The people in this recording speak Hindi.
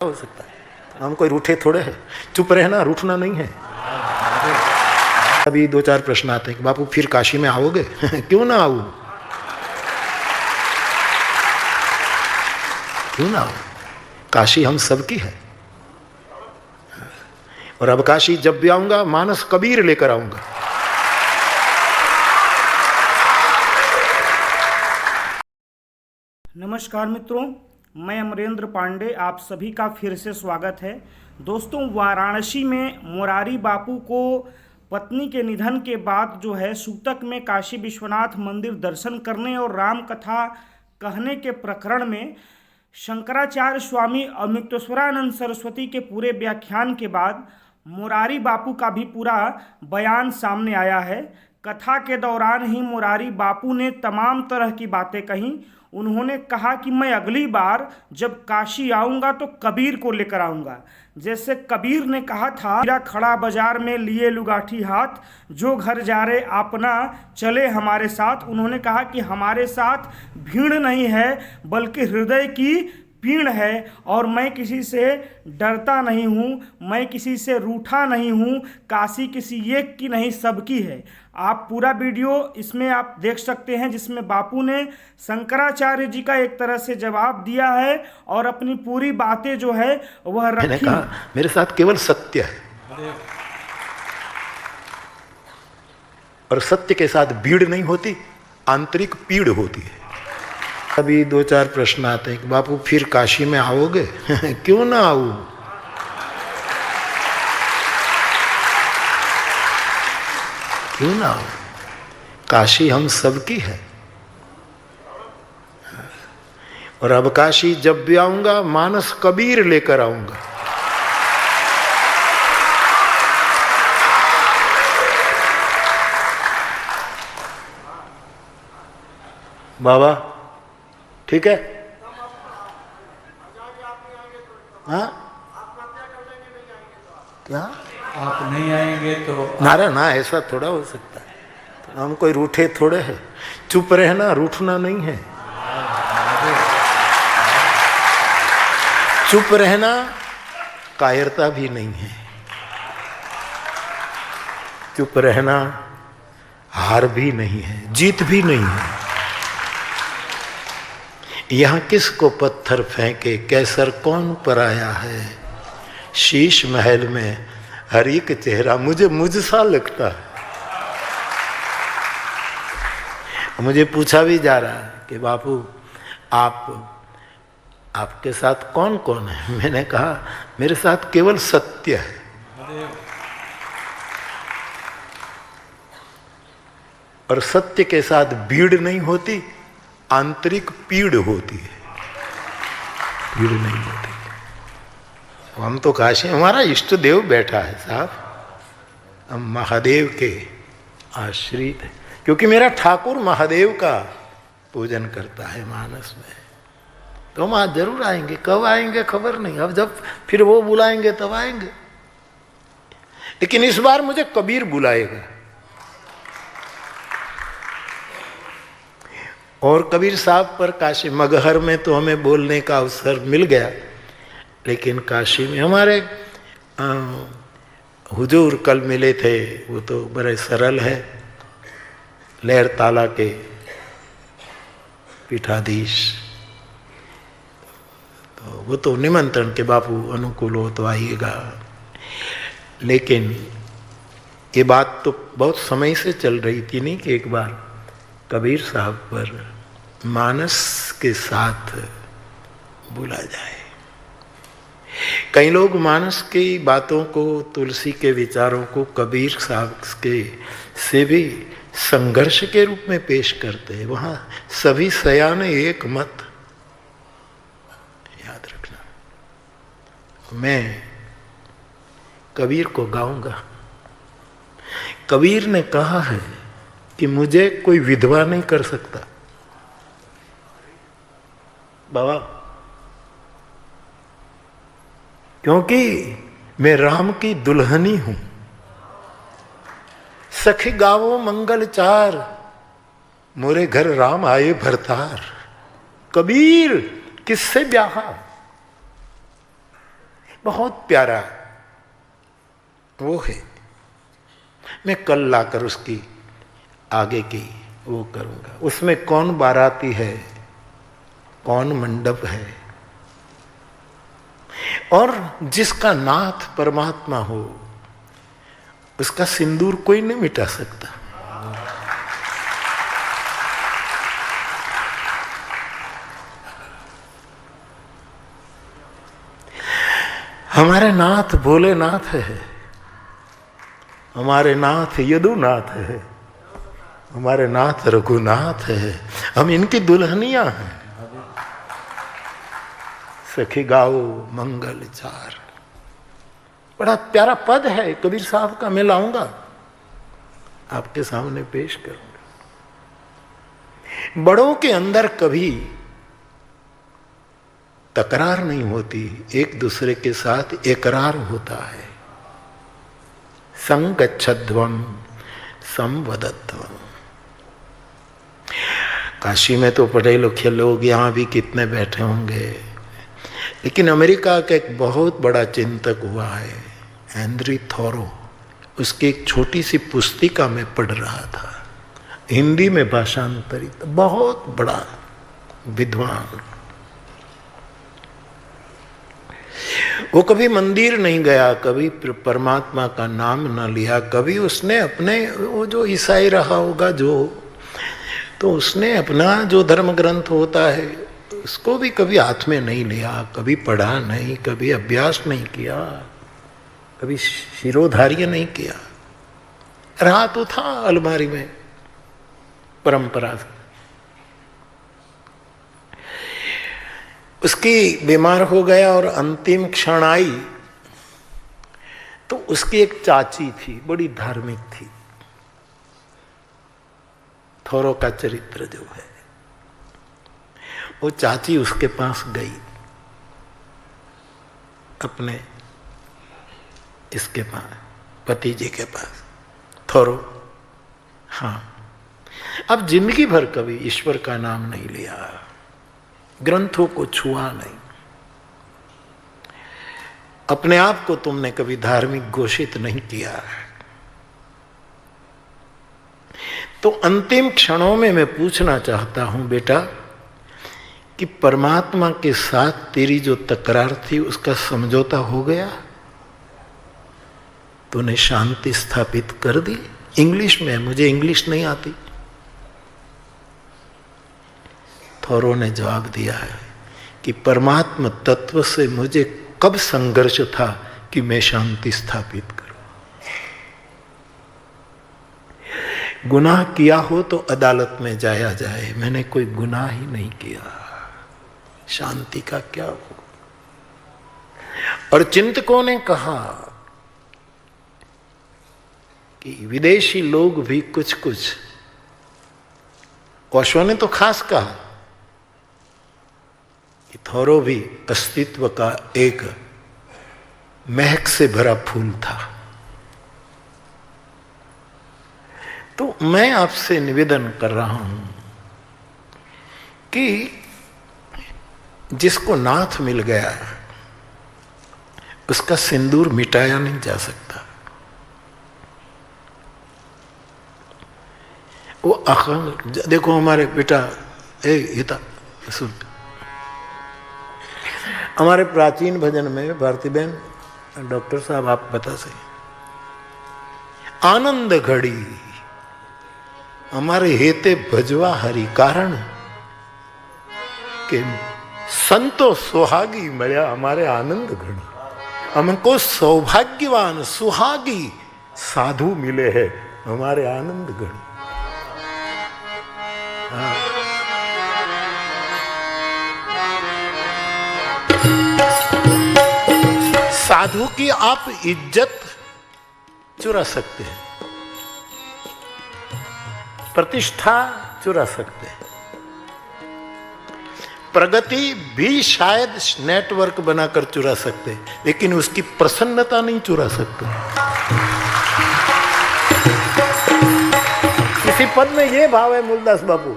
हो सकता है। हम कोई रूठे थोड़े हैं, चुप रहना, रूठना नहीं है। अभी दो चार प्रश्न आते हैं कि बापू फिर काशी में आओगे? क्यों ना आऊं, क्यों ना आऊं? काशी हम सबकी है। और अब काशी जब भी आऊंगा मानस कबीर लेकर आऊंगा। नमस्कार मित्रों, मैं अमरेंद्र पांडे, आप सभी का फिर से स्वागत है। दोस्तों, वाराणसी में मुरारी बापू को पत्नी के निधन के बाद जो है सूतक में काशी विश्वनाथ मंदिर दर्शन करने और राम कथा कहने के प्रकरण में शंकराचार्य स्वामी अमृतेश्वरानंद सरस्वती के पूरे व्याख्यान के बाद मुरारी बापू का भी पूरा बयान सामने आया है। कथा के दौरान ही मुरारी बापू ने तमाम तरह की बातें कहीं। उन्होंने कहा कि मैं अगली बार जब काशी आऊँगा तो कबीर को लेकर आऊँगा। जैसे कबीर ने कहा था, मेरा खड़ा बाजार में लिए लुगाठी हाथ, जो घर जा रे अपना चले हमारे साथ। उन्होंने कहा कि हमारे साथ भीड़ नहीं है बल्कि हृदय की पीड़ है, और मैं किसी से डरता नहीं हूँ, मैं किसी से रूठा नहीं हूँ। काशी किसी एक की नहीं, सबकी है। आप पूरा वीडियो इसमें आप देख सकते हैं, जिसमें बापू ने शंकराचार्य जी का एक तरह से जवाब दिया है और अपनी पूरी बातें जो है वह रखी। मैंने कहा मेरे साथ केवल सत्य है, और सत्य के साथ भीड़ नहीं होती, आंतरिक पीड़ होती है। अभी दो चार प्रश्न आते हैं कि बापू फिर काशी में आओगे? क्यों ना आऊं? क्यों ना आऊं? काशी हम सबकी है। और अब काशी जब भी आऊंगा मानस कबीर लेकर आऊंगा। बाबा ठीक है? हाँ, क्या आप नहीं आएंगे तो नारा ना, ऐसा थोड़ा हो सकता है। हम कोई रूठे थोड़े हैं, चुप रहना, रूठना नहीं है। चुप रहना कायरता भी नहीं है। चुप रहना हार भी नहीं है, जीत भी नहीं है। यहाँ किसको पत्थर फेंके कैसर कौन पराया है। शीश महल में हर एक चेहरा मुझे मुझसा लगता है। मुझे पूछा भी जा रहा है कि बापू आपके साथ कौन कौन है? मैंने कहा मेरे साथ केवल सत्य है, और सत्य के साथ भीड़ नहीं होती, आंतरिक पीड़ होती है। भीड़ नहीं होती। हम तो काशी, हमारा इष्ट देव बैठा है साहब, हम महादेव के आश्रित हैं, क्योंकि मेरा ठाकुर महादेव का पूजन करता है मानस में। तो हम आज जरूर आएंगे, कब आएंगे खबर नहीं, अब जब फिर वो बुलाएंगे तब आएंगे। लेकिन इस बार मुझे कबीर बुलाएगा, और कबीर साहब पर काशी मगहर में तो हमें बोलने का अवसर मिल गया, लेकिन काशी में हमारे हुजूर कल मिले थे, वो तो बड़े सरल है, लहर ताला के पीठाधीश। तो वो तो निमंत्रण के बापू अनुकूल हो तो आइएगा। लेकिन ये बात तो बहुत समय से चल रही थी नहीं कि एक बार कबीर साहब पर मानस के साथ बोला जाए। कई लोग मानस की बातों को, तुलसी के विचारों को कबीर साहब के से भी संघर्ष के रूप में पेश करते हैं। वहाँ सभी सयाने एक मत, याद रखना। मैं कबीर को गाऊंगा। कबीर ने कहा है कि मुझे कोई विधवा नहीं कर सकता। बाबा, क्योंकि मैं राम की दुल्हनी हूं। सखी गावो मंगल चार, मोरे घर राम आए भरतार। कबीर किससे ब्याहा? बहुत प्यारा वो है। मैं कल लाकर उसकी आगे की वो करूंगा। उसमें कौन बाराती है, कौन मंडप है, और जिसका नाथ परमात्मा हो उसका सिंदूर कोई नहीं मिटा सकता। हमारे नाथ भोलेनाथ है, हमारे नाथ यदुनाथ है, हमारे नाथ रघुनाथ है। हम इनकी दुल्हनियां हैं। सखी गाओ मंगल चार, बड़ा प्यारा पद है कबीर साहब का। मैं लाऊंगा, आपके सामने पेश करूंगा। बड़ों के अंदर कभी तकरार नहीं होती, एक दूसरे के साथ एकरार होता है। संगच्छध्वम संवदत्वम। काशी में तो पढ़े लिखे लोग यहाँ भी कितने बैठे होंगे, लेकिन अमेरिका का एक बहुत बड़ा चिंतक हुआ है हेनरी थोरो। उसकी एक छोटी सी पुस्तिका में पढ़ रहा था, हिंदी में भाषांतरित, बहुत बड़ा विद्वान। वो कभी मंदिर नहीं गया, कभी परमात्मा का नाम न लिया, कभी उसने अपने वो जो ईसाई रहा होगा जो, तो उसने अपना जो धर्म ग्रंथ होता है उसको भी कभी हाथ में नहीं लिया, कभी पढ़ा नहीं, कभी अभ्यास नहीं किया, कभी शिरोधार्य नहीं किया। रहा तो था अलमारी में परंपरा से। उसकी बीमार हो गया और अंतिम क्षण आई तो उसकी एक चाची थी, बड़ी धार्मिक थी। थोरो का चरित्र जो है, वो चाची उसके पास गई, अपने इसके पास, पति जी के पास। थोरो, हाँ, अब जिंदगी भर कभी ईश्वर का नाम नहीं लिया, ग्रंथों को छुआ नहीं, अपने आप को तुमने कभी धार्मिक घोषित नहीं किया। तो अंतिम क्षणों में मैं पूछना चाहता हूं बेटा कि परमात्मा के साथ तेरी जो तकरार थी उसका समझौता हो गया? तूने शांति स्थापित कर दी? इंग्लिश में, मुझे इंग्लिश नहीं आती। थोरो ने जवाब दिया है कि परमात्मा तत्व से मुझे कब संघर्ष था कि मैं शांति स्थापित करूं। गुनाह किया हो तो अदालत में जाया जाए, मैंने कोई गुनाह ही नहीं किया, शांति का क्या हो। और चिंतकों ने कहा कि विदेशी लोग भी कुछ कुछ, ओशो ने तो खास कहा कि थोरो भी अस्तित्व का एक महक से भरा फूल था। तो मैं आपसे निवेदन कर रहा हूं कि जिसको नाथ मिल गया उसका सिंदूर मिटाया नहीं जा सकता। वो अखंड, देखो हमारे बेटा, हिता सुन, हमारे प्राचीन भजन में भारती बहन, डॉक्टर साहब आप बता सके, आनंद घड़ी हमारे हेते भजवा हरि कारण के संतो सुहागी मिला हमारे आनंद घड़ी। हमको सौभाग्यवान सुहागी साधु मिले हैं हमारे आनंद घड़ी। साधु की आप इज्जत चुरा सकते हैं, प्रतिष्ठा चुरा सकते हैं, प्रगति भी शायद नेटवर्क बनाकर चुरा सकते हैं, लेकिन उसकी प्रसन्नता नहीं चुरा सकते। इसी पद में यह भाव है मूलदास बापू,